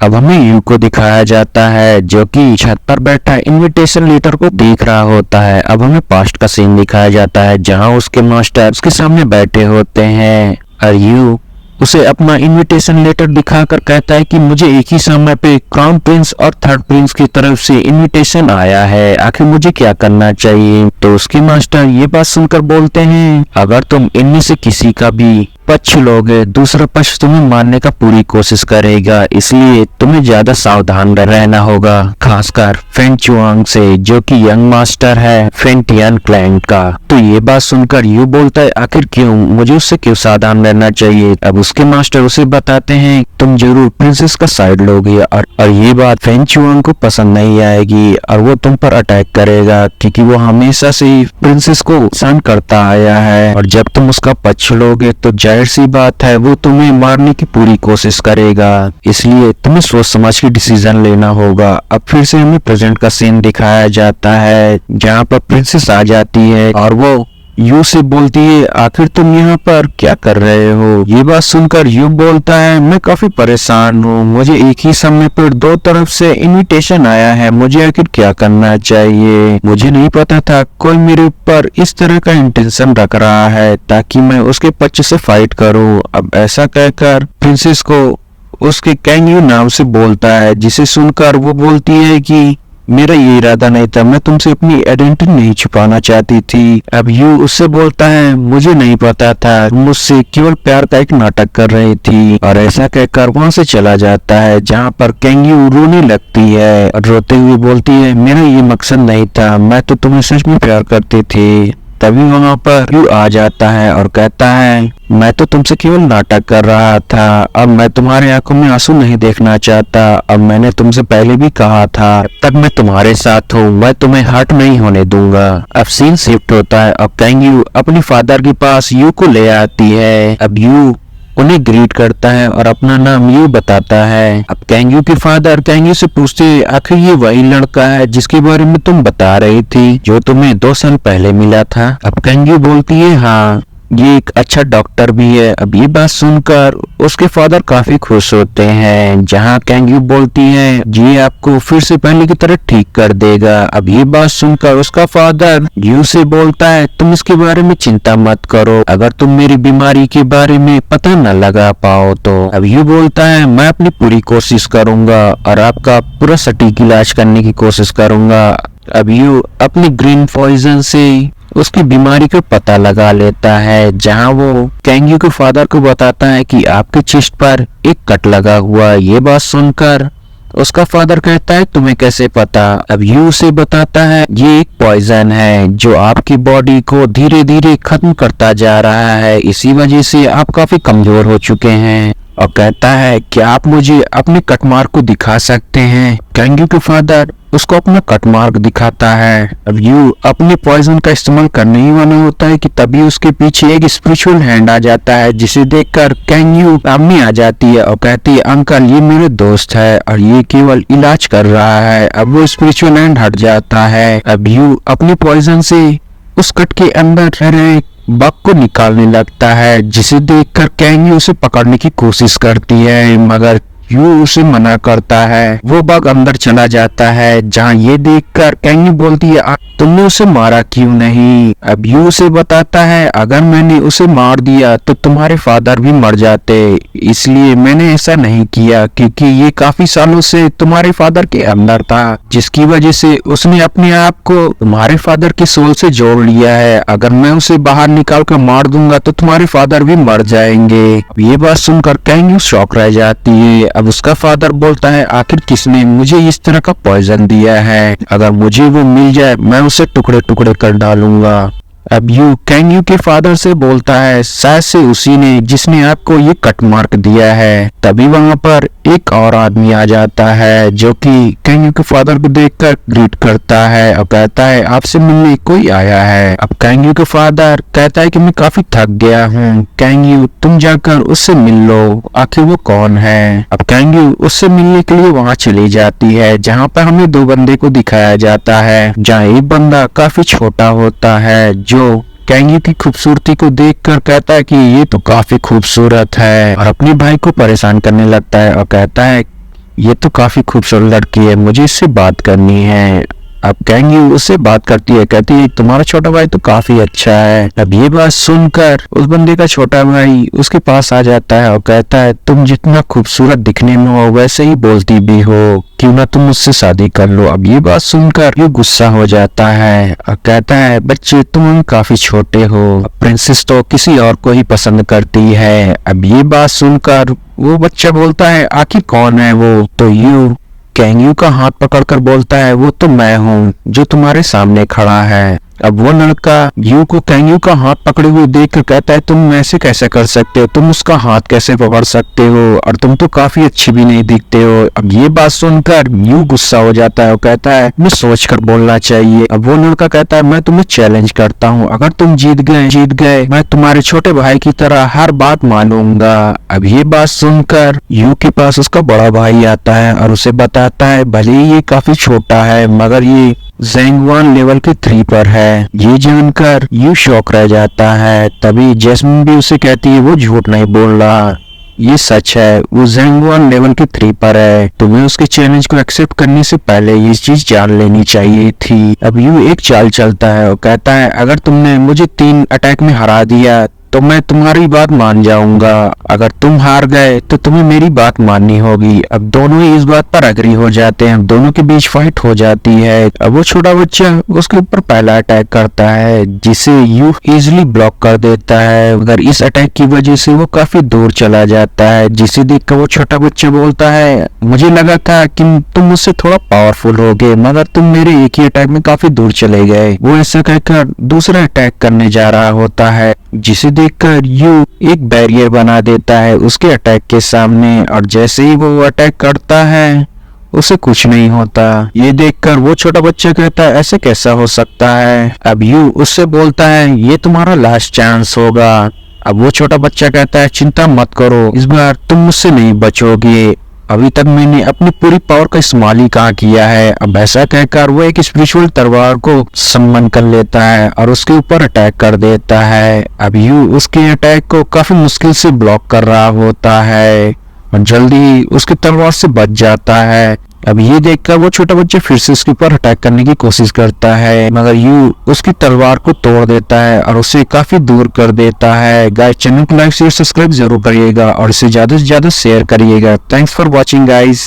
अब हमें यू को दिखाया जाता है जो कि छत पर बैठा इनविटेशन लेटर को देख रहा होता है। अब हमें पास्ट का सीन दिखाया जाता है जहां उसके मास्टर उसके सामने बैठे होते हैं और यू उसे अपना इनविटेशन लेटर दिखाकर कहता है कि मुझे एक ही समय पे क्राउन प्रिंस और थर्ड प्रिंस की तरफ से इनविटेशन आया है, आखिर मुझे क्या करना चाहिए। तो उसके मास्टर ये बात सुनकर बोलते हैं अगर तुम इनमें से किसी का भी पक्ष लोगे दूसरा पक्ष तुम्हें मारने का पूरी कोशिश करेगा, इसलिए तुम्हें ज्यादा सावधान रहना होगा, खासकर फेन चुआंग से जो कि यंग मास्टर है फेन टियान क्लैन का। तो ये बात सुनकर यू बोलता है आखिर क्यों, मुझे उससे क्यों सावधान रहना चाहिए। अब उसके मास्टर उसे बताते हैं तुम जरूर प्रिंसेस का साइड लोगे और ये बात फेन चुआंग को पसंद नहीं आएगी और वो तुम पर अटैक करेगा क्योंकि वो हमेशा से प्रिंसेस को सहन करता आया है और जब तुम उसका पक्ष लोगे तो जाहिर सी बात है वो तुम्हें मारने की पूरी कोशिश करेगा, इसलिए तुम्हें सोच समझ के डिसीजन लेना होगा। अब फिर से हमें प्रेजेंट का सीन दिखाया जाता है जहाँ पर प्रिंसेस आ जाती है और वो यू से बोलती है आखिर तुम यहाँ पर क्या कर रहे हो। ये बात सुनकर यू बोलता है मैं काफी परेशान हूँ, मुझे एक ही समय पर दो तरफ से इनविटेशन आया है, मुझे आखिर क्या करना चाहिए। मुझे नहीं पता था कोई मेरे ऊपर इस तरह का इंटेंशन रख रहा है ताकि मैं उसके पक्ष से फाइट करूँ। अब ऐसा कहकर प्रिंसेस को उसके कैंग यू नाम से बोलता है जिसे सुनकर वो बोलती है कि मेरा ये इरादा नहीं था, मैं तुमसे अपनी आइडेंटिटी नहीं छुपाना चाहती थी। अब यू उससे बोलता है मुझे नहीं पता था, मुझसे केवल प्यार का एक नाटक कर रही थी और ऐसा कहकर वहाँ से चला जाता है जहाँ पर कैंग यू रोने लगती है और रोते हुए बोलती है मेरा ये मकसद नहीं था, मैं तो तुम्हें सच में प्यार करती थी। तभी वहाँ पर यू आ जाता है और कहता है मैं तो तुमसे केवल नाटक कर रहा था, अब मैं तुम्हारे आंखों में आंसू नहीं देखना चाहता, अब मैंने तुमसे पहले भी कहा था तब मैं तुम्हारे साथ हूँ, मैं तुम्हें हर्ट नहीं होने दूंगा। अब सीन शिफ्ट होता है, अब कैंग यू अपनी फादर के पास यू को ले आती है। अब यू उन्हें ग्रीट करता है और अपना नाम यू बताता है। अब कैंग यू के फादर कैंग यू से पूछते आखिर ये वही लड़का है जिसके बारे में तुम बता रही थी जो तुम्हें 2 साल पहले मिला था। अब कैंग यू बोलती है हाँ ये एक अच्छा डॉक्टर भी है। अब ये बात सुनकर उसके फादर काफी खुश होते हैं जहाँ कैंग यू बोलती है ये आपको फिर से पहले की तरह ठीक कर देगा। अब ये बात सुनकर उसका फादर यू से बोलता है तुम इसके बारे में चिंता मत करो, अगर तुम मेरी बीमारी के बारे में पता न लगा पाओ तो। अब यू बोलता है मैं अपनी पूरी कोशिश करूंगा और आपका पूरा सटीक इलाज करने की कोशिश करूंगा। अब यू अपनी ग्रीन पॉइजन से उसकी बीमारी का पता लगा लेता है जहां वो कैंग यू के फादर को बताता है कि आपके चेस्ट पर एक कट लगा हुआ। ये बात सुनकर उसका फादर कहता है तुम्हें कैसे पता। अब यू उसे बताता है ये एक पॉइजन है जो आपकी बॉडी को धीरे धीरे खत्म करता जा रहा है, इसी वजह से आप काफी कमजोर हो चुके हैं। और कहता है क्या आप मुझे अपने कट मार्क को दिखा सकते हैं। कैंग यू के फादर उसको अपना कट मार्क दिखाता है। अब यू अपने पॉइजन का इस्तेमाल करने ही वाला होता है कि तभी उसके पीछे एक स्पिरिचुअल हैंड आ जाता है जिसे देखकर कैंग यू सामने आ जाती है और कहती है अंकल ये मेरे दोस्त है और ये केवल इलाज कर रहा है। अब वो स्पिरिचुअल हैंड हट जाता है। अब यू अपने पॉइजन से उस कट के अंदर रहे बग को निकालने लगता है जिसे देखकर कैंग यू उसे पकड़ने की कोशिश करती है मगर यू उसे मना करता है। वो बग अंदर चला जाता है जहाँ ये देखकर कैंग यू बोलती है तुमने उसे मारा क्यों नहीं। अब यू उसे बताता है अगर मैंने उसे मार दिया तो तुम्हारे फादर भी मर जाते, इसलिए मैंने ऐसा नहीं किया क्योंकि ये काफी सालों से तुम्हारे फादर के अंदर था जिसकी वजह से उसने अपने आप को तुम्हारे फादर के सोल से जोड़ लिया है। अगर मैं उसे बाहर निकाल कर मार दूंगा तो तुम्हारे फादर भी मर जाएंगे। ये बात सुनकर कैंग यू शॉक रह जाती है। अब उसका फादर बोलता है आखिर किसने मुझे इस तरह का पॉइजन दिया है, अगर मुझे वो मिल जाए मैं उसे टुकड़े टुकड़े कर डालूंगा। अब यू कैंग यू के फादर से बोलता है शायद से उसी ने जिसने आपको ये कट मार्क दिया है। तभी वहाँ पर एक और आदमी आ जाता है जो कि कैंग यू के फादर को देखकर ग्रीट करता है और कहता है आपसे मिलने कोई आया है। अब कैंग यू के फादर कहता है कि मैं काफी थक गया हूँ, कैंग यू तुम जाकर उससे मिल लो, आखिर वो कौन है। अब कैंग यू उससे मिलने के लिए वहाँ चली जाती है जहाँ पर हमें 2 बंदे को दिखाया जाता है जहाँ एक बंदा काफी छोटा होता है जो कैंग यू की खूबसूरती को देखकर कहता है कि ये तो काफी खूबसूरत है और अपने भाई को परेशान करने लगता है और कहता है ये तो काफी खूबसूरत लड़की है, मुझे इससे बात करनी है। अब कैंग यू उससे बात करती है, कहती है तुम्हारा छोटा भाई तो काफी अच्छा है। अब ये बात सुनकर उस बंदे का छोटा भाई उसके पास आ जाता है और कहता है तुम जितना खूबसूरत दिखने में हो वैसे ही बोलती भी हो, क्यों ना तुम मुझसे शादी कर लो। अब ये बात सुनकर यू गुस्सा हो जाता है और कहता है बच्चे तुम काफी छोटे हो, प्रिंसेस तो किसी और को ही पसंद करती है। अब ये बात सुनकर वो बच्चा बोलता है आखिर कौन है वो, तो यू कैंग यू का हाथ पकड़कर बोलता है वो तो मैं हूँ जो तुम्हारे सामने खड़ा है। अब वो लड़का यू को कैंग यू का हाथ पकड़े हुए देख कर कहता है तुम ऐसे कैसे कर सकते हो, तुम उसका हाथ कैसे पकड़ सकते हो, और तुम तो काफी अच्छी भी नहीं दिखते हो। अब ये बात सुनकर यू गुस्सा हो जाता है और कहता है मैं सोच कर बोलना चाहिए। अब वो लड़का कहता है मैं तुम्हें चैलेंज करता हूँ, अगर तुम जीत गए मैं तुम्हारे छोटे भाई की तरह हर बात मानूंगा। अब ये बात सुनकर यू के पास उसका बड़ा भाई आता है और उसे बताता है भले ही ये काफी छोटा है मगर ये ज़ैंग लेवल के 3 पर है। ये जानकर यू शॉक रह जाता है। तभी जैस्मिन भी उसे कहती है वो झूठ नहीं बोल रहा, ये सच है, वो ज़ैंग लेवल के 3 पर है। तुम्हें उसके चैलेंज को एक्सेप्ट करने से पहले ये चीज जान लेनी चाहिए थी। अब यू एक चाल चलता है और कहता है अगर तुमने मुझे 3 अटैक में हरा दिया तो मैं तुम्हारी बात मान जाऊंगा, अगर तुम हार गए तो तुम्हें मेरी बात माननी होगी। अब दोनों ही इस बात पर एग्री हो जाते हैं, दोनों के बीच फाइट हो जाती है। अब वो छोटा बच्चा उसके ऊपर पहला अटैक करता है जिसे यू इजिली ब्लॉक कर देता है, मगर इस अटैक की वजह से वो काफी दूर चला जाता है, जिसे देखकर वो छोटा बच्चा बोलता है मुझे लगा था कि तुम मुझसे थोड़ा पावरफुल होगे मगर तुम मेरे एक ही अटैक में काफी दूर चले गए। वो ऐसा कहकर दूसरा अटैक करने जा रहा होता है, जिसे देखकर यू एक बैरियर बना देता है उसके अटैक के सामने, और जैसे ही वो अटैक करता है उसे कुछ नहीं होता। ये देखकर वो छोटा बच्चा कहता है ऐसे कैसा हो सकता है। अब यू उससे बोलता है ये तुम्हारा लास्ट चांस होगा। अब वो छोटा बच्चा कहता है चिंता मत करो, इस बार तुम मुझसे नहीं बचोगे, अभी तक मैंने अपनी पूरी पावर का इस्तेमाल ही कहाँ किया है। अब ऐसा कहकर वो एक स्पिरिचुअल तलवार को सम्मन कर लेता है और उसके ऊपर अटैक कर देता है। अब यू उसके अटैक को काफी मुश्किल से ब्लॉक कर रहा होता है और जल्दी ही उसकी तलवार से बच जाता है। अब ये देखकर वो छोटा बच्चा फिर से उसके ऊपर अटैक करने की कोशिश करता है मगर यू उसकी तलवार को तोड़ देता है और उसे काफी दूर कर देता है। गाइस चैनल को लाइक शेयर सब्सक्राइब जरूर करिएगा और इसे ज्यादा से ज्यादा शेयर करिएगा। Thanks for watching guys.